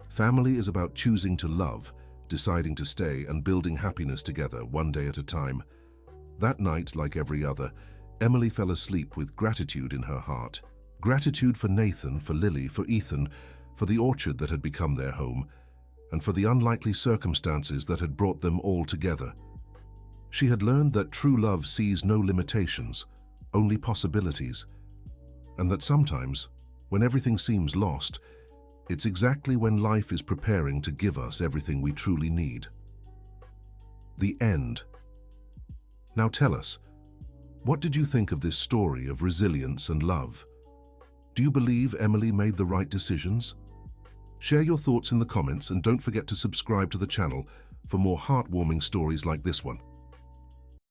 Family is about choosing to love, deciding to stay, and building happiness together, one day at a time. That night, like every other, Emily fell asleep with gratitude in her heart. Gratitude for Nathan, for Lily, for Ethan, for the orchard that had become their home, and for the unlikely circumstances that had brought them all together. She had learned that true love sees no limitations, only possibilities, and that sometimes, when everything seems lost, it's exactly when life is preparing to give us everything we truly need. The end. Now tell us, what did you think of this story of resilience and love? Do you believe Emily made the right decisions? Share your thoughts in the comments and don't forget to subscribe to the channel for more heartwarming stories like this one.